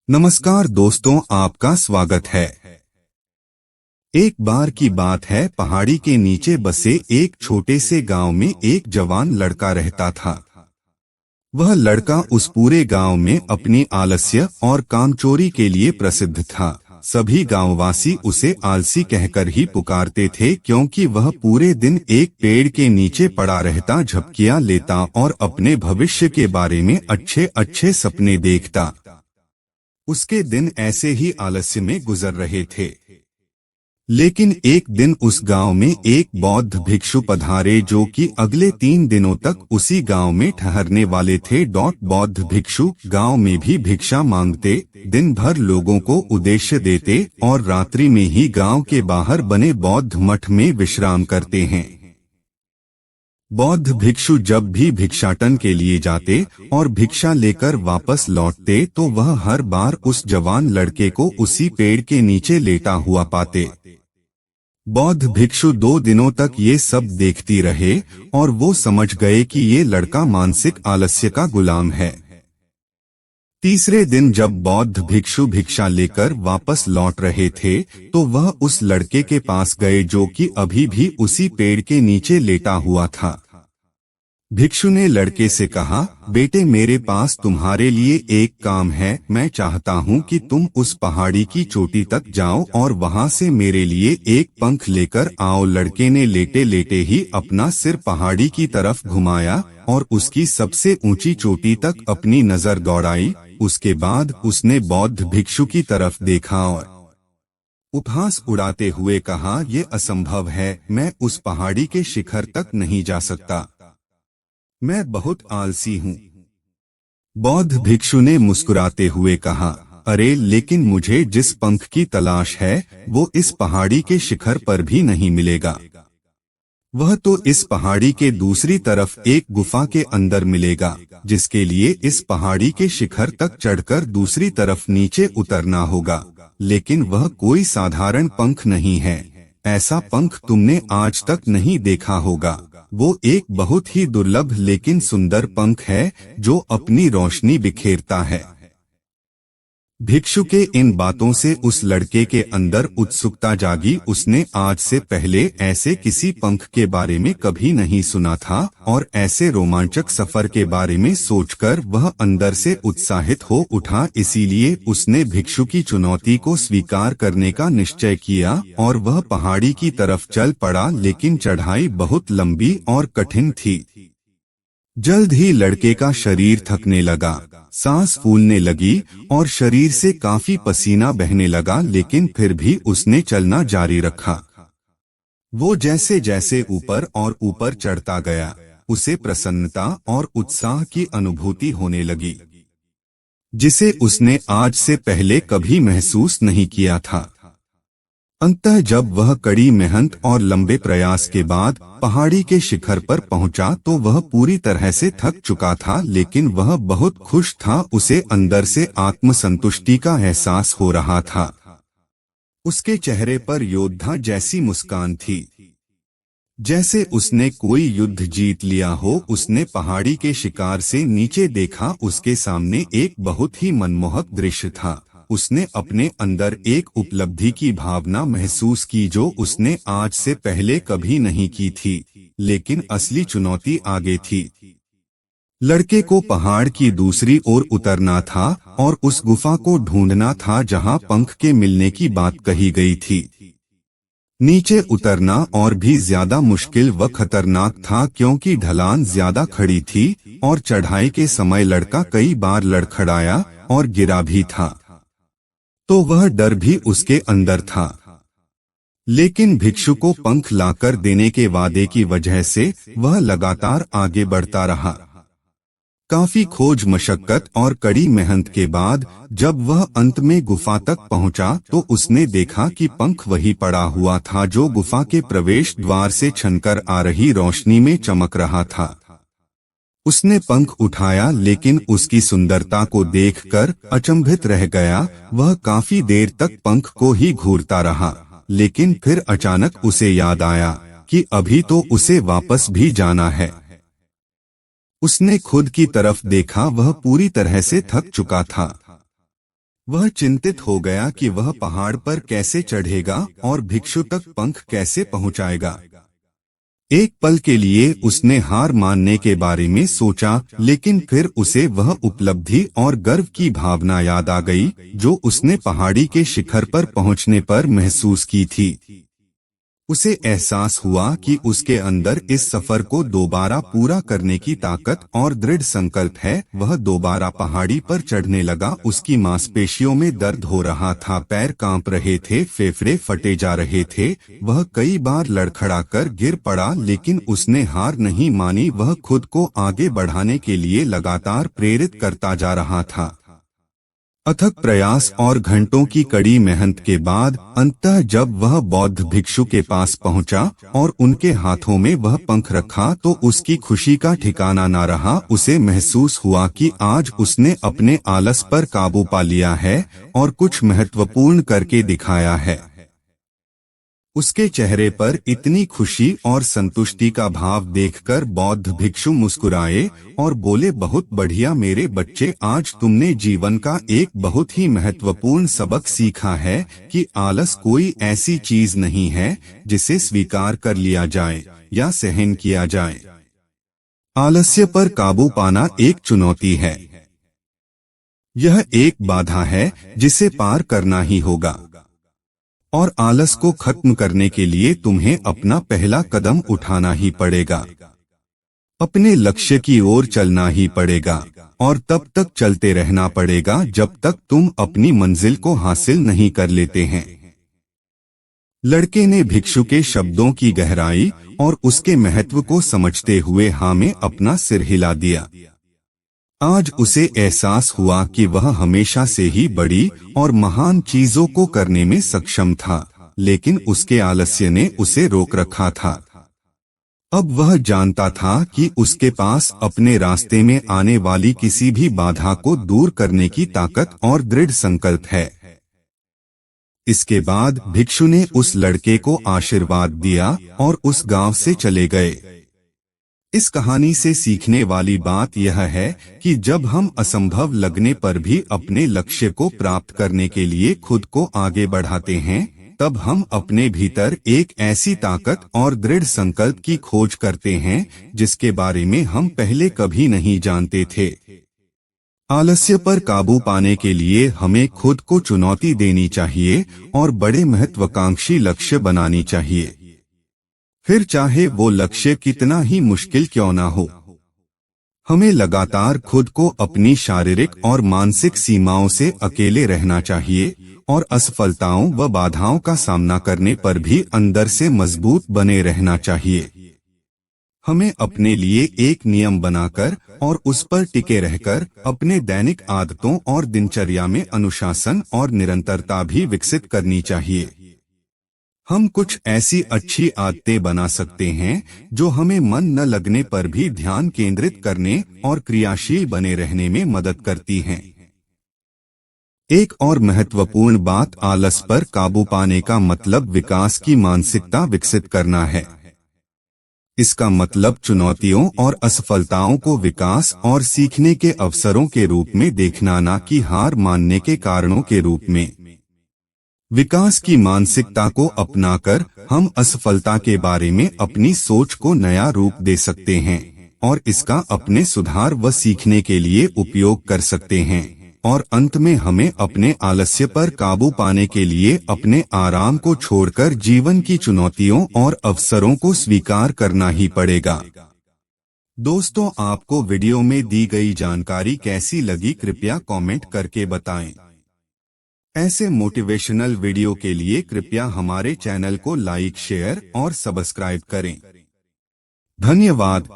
नमस्कार दोस्तों, आपका स्वागत है। एक बार की बात है, पहाड़ी के नीचे बसे एक छोटे से गांव में एक जवान लड़का रहता था। वह लड़का उस पूरे गांव में अपनी आलस्य और कामचोरी के लिए प्रसिद्ध था। सभी गांववासी उसे आलसी कहकर ही पुकारते थे, क्योंकि वह पूरे दिन एक पेड़ के नीचे पड़ा रहता, झपकियां लेता और अपने भविष्य के बारे में अच्छे अच्छे सपने देखता। उसके दिन ऐसे ही आलस्य में गुजर रहे थे। लेकिन एक दिन उस गांव में एक बौद्ध भिक्षु पधारे, जो कि अगले 3 दिनों तक उसी गांव में ठहरने वाले थे। बौद्ध भिक्षु गांव में भी भिक्षा मांगते, दिन भर लोगों को उद्देश्य देते और रात्रि में ही गांव के बाहर बने बौद्ध मठ में विश्राम करते हैं। बौद्ध भिक्षु जब भी भिक्षाटन के लिए जाते और भिक्षा लेकर वापस लौटते, तो वह हर बार उस जवान लड़के को उसी पेड़ के नीचे लेटा हुआ पाते। बौद्ध भिक्षु 2 दिनों तक ये सब देखती रहे और वो समझ गए कि ये लड़का मानसिक आलस्य का गुलाम है। तीसरे दिन जब बौद्ध भिक्षु भिक्षा लेकर वापस लौट रहे थे, तो वह उस लड़के के पास गए, जो कि अभी भी उसी पेड़ के नीचे लेटा हुआ था। भिक्षु ने लड़के से कहा, बेटे, मेरे पास तुम्हारे लिए एक काम है। मैं चाहता हूँ कि तुम उस पहाड़ी की चोटी तक जाओ और वहाँ से मेरे लिए एक पंख लेकर आओ। लड़के ने लेटे लेटे ही अपना सिर पहाड़ी की तरफ घुमाया और उसकी सबसे ऊंची चोटी तक अपनी नजर दौड़ाई। उसके बाद उसने बौद्ध भिक्षु की तरफ देखा और उपहास उड़ाते हुए कहा, ये असंभव है, मैं उस पहाड़ी के शिखर तक नहीं जा सकता, मैं बहुत आलसी हूँ। बौद्ध भिक्षु ने मुस्कुराते हुए कहा, अरे लेकिन मुझे जिस पंख की तलाश है वो इस पहाड़ी के शिखर पर भी नहीं मिलेगा। वह तो इस पहाड़ी के दूसरी तरफ एक गुफा के अंदर मिलेगा, जिसके लिए इस पहाड़ी के शिखर तक चढ़कर दूसरी तरफ नीचे उतरना होगा। लेकिन वह कोई साधारण पंख नहीं है। ऐसा पंख तुमने आज तक नहीं देखा होगा। वो एक बहुत ही दुर्लभ लेकिन सुंदर पंख है, जो अपनी रोशनी बिखेरता है। भिक्षु के इन बातों से उस लड़के के अंदर उत्सुकता जागी। उसने आज से पहले ऐसे किसी पंख के बारे में कभी नहीं सुना था और ऐसे रोमांचक सफर के बारे में सोचकर वह अंदर से उत्साहित हो उठा। इसीलिए उसने भिक्षु की चुनौती को स्वीकार करने का निश्चय किया और वह पहाड़ी की तरफ चल पड़ा। लेकिन चढ़ाई बहुत लंबी और कठिन थी। जल्द ही लड़के का शरीर थकने लगा, सांस फूलने लगी और शरीर से काफी पसीना बहने लगा। लेकिन फिर भी उसने चलना जारी रखा। वो जैसे जैसे ऊपर और ऊपर चढ़ता गया, उसे प्रसन्नता और उत्साह की अनुभूति होने लगी, जिसे उसने आज से पहले कभी महसूस नहीं किया था। अंततः जब वह कड़ी मेहनत और लंबे प्रयास के बाद पहाड़ी के शिखर पर पहुंचा, तो वह पूरी तरह से थक चुका था, लेकिन वह बहुत खुश था। उसे अंदर से आत्मसंतुष्टि का एहसास हो रहा था। उसके चेहरे पर योद्धा जैसी मुस्कान थी, जैसे उसने कोई युद्ध जीत लिया हो। उसने पहाड़ी के शिखर से नीचे देखा। उसके सामने एक बहुत ही मनमोहक दृश्य था। उसने अपने अंदर एक उपलब्धि की भावना महसूस की, जो उसने आज से पहले कभी नहीं की थी। लेकिन असली चुनौती आगे थी। लड़के को पहाड़ की दूसरी ओर उतरना था और उस गुफा को ढूंढना था जहां पंख के मिलने की बात कही गई थी। नीचे उतरना और भी ज्यादा मुश्किल व खतरनाक था, क्योंकि ढलान ज्यादा खड़ी थी और चढ़ाई के समय लड़का कई बार लड़खड़ाया और गिरा भी था। तो वह डर भी उसके अंदर था। लेकिन भिक्षु को पंख लाकर देने के वादे की वजह से वह लगातार आगे बढ़ता रहा। काफी खोज मशक्कत और कड़ी मेहनत के बाद जब वह अंत में गुफा तक पहुंचा, तो उसने देखा कि पंख वही पड़ा हुआ था, जो गुफा के प्रवेश द्वार से छनकर आ रही रोशनी में चमक रहा था। उसने पंख उठाया, लेकिन उसकी सुंदरता को देखकर अचंभित रह गया। वह काफी देर तक पंख को ही घूरता रहा, लेकिन फिर अचानक उसे याद आया कि अभी तो उसे वापस भी जाना है। उसने खुद की तरफ देखा, वह पूरी तरह से थक चुका था। वह चिंतित हो गया कि वह पहाड़ पर कैसे चढ़ेगा और भिक्षु तक पंख कैसे पहुंचाएगा। एक पल के लिए उसने हार मानने के बारे में सोचा, लेकिन फिर उसे वह उपलब्धि और गर्व की भावना याद आ गई जो उसने पहाड़ी के शिखर पर पहुंचने पर महसूस की थी। उसे एहसास हुआ कि उसके अंदर इस सफर को दोबारा पूरा करने की ताकत और दृढ़ संकल्प है। वह दोबारा पहाड़ी पर चढ़ने लगा। उसकी मांसपेशियों में दर्द हो रहा था, पैर कांप रहे थे, फेफड़े फटे जा रहे थे। वह कई बार लड़खड़ाकर गिर पड़ा, लेकिन उसने हार नहीं मानी। वह खुद को आगे बढ़ाने के लिए लगातार प्रेरित करता जा रहा था। अथक प्रयास और घंटों की कड़ी मेहनत के बाद अंततः जब वह बौद्ध भिक्षु के पास पहुंचा और उनके हाथों में वह पंख रखा तो उसकी खुशी का ठिकाना न रहा। उसे महसूस हुआ कि आज उसने अपने आलस पर काबू पा लिया है और कुछ महत्वपूर्ण करके दिखाया है। उसके चेहरे पर इतनी खुशी और संतुष्टि का भाव देखकर बौद्ध भिक्षु मुस्कुराए और बोले, बहुत बढ़िया मेरे बच्चे, आज तुमने जीवन का एक बहुत ही महत्वपूर्ण सबक सीखा है कि आलस कोई ऐसी चीज नहीं है जिसे स्वीकार कर लिया जाए या सहन किया जाए। आलस्य पर काबू पाना एक चुनौती है। यह एक बाधा है जिसे पार करना ही होगा और आलस को खत्म करने के लिए तुम्हें अपना पहला कदम उठाना ही पड़ेगा। अपने लक्ष्य की ओर चलना ही पड़ेगा और तब तक चलते रहना पड़ेगा जब तक तुम अपनी मंजिल को हासिल नहीं कर लेते हैं। लड़के ने भिक्षु के शब्दों की गहराई और उसके महत्व को समझते हुए हाँ में अपना सिर हिला दिया। आज उसे एहसास हुआ कि वह हमेशा से ही बड़ी और महान चीजों को करने में सक्षम था, लेकिन उसके आलस्य ने उसे रोक रखा था। अब वह जानता था कि उसके पास अपने रास्ते में आने वाली किसी भी बाधा को दूर करने की ताकत और दृढ़ संकल्प है। इसके बाद भिक्षु ने उस लड़के को आशीर्वाद दिया और उस गांव से चले गए। इस कहानी से सीखने वाली बात यह है कि जब हम असंभव लगने पर भी अपने लक्ष्य को प्राप्त करने के लिए खुद को आगे बढ़ाते हैं, तब हम अपने भीतर एक ऐसी ताकत और दृढ़ संकल्प की खोज करते हैं जिसके बारे में हम पहले कभी नहीं जानते थे। आलस्य पर काबू पाने के लिए हमें खुद को चुनौती देनी चाहिए और बड़े महत्वाकांक्षी लक्ष्य बनानी चाहिए, फिर चाहे वो लक्ष्य कितना ही मुश्किल क्यों ना हो। हमें लगातार खुद को अपनी शारीरिक और मानसिक सीमाओं से अकेले रहना चाहिए और असफलताओं व बाधाओं का सामना करने पर भी अंदर से मजबूत बने रहना चाहिए। हमें अपने लिए एक नियम बनाकर और उस पर टिके रहकर अपने दैनिक आदतों और दिनचर्या में अनुशासन और निरंतरता भी विकसित करनी चाहिए। हम कुछ ऐसी अच्छी आदतें बना सकते हैं जो हमें मन न लगने पर भी ध्यान केंद्रित करने और क्रियाशील बने रहने में मदद करती हैं। एक और महत्वपूर्ण बात, आलस पर काबू पाने का मतलब विकास की मानसिकता विकसित करना है। इसका मतलब चुनौतियों और असफलताओं को विकास और सीखने के अवसरों के रूप में देखना, न कि हार मानने के कारणों के रूप में। विकास की मानसिकता को अपनाकर हम असफलता के बारे में अपनी सोच को नया रूप दे सकते हैं और इसका अपने सुधार व सीखने के लिए उपयोग कर सकते हैं। और अंत में हमें अपने आलस्य पर काबू पाने के लिए अपने आराम को छोड़कर जीवन की चुनौतियों और अवसरों को स्वीकार करना ही पड़ेगा। दोस्तों, आपको वीडियो में दी गई जानकारी कैसी लगी, कृपया कमेंट करके बताएं। ऐसे मोटिवेशनल वीडियो के लिए कृपया हमारे चैनल को लाइक, शेयर और सब्सक्राइब करें। धन्यवाद।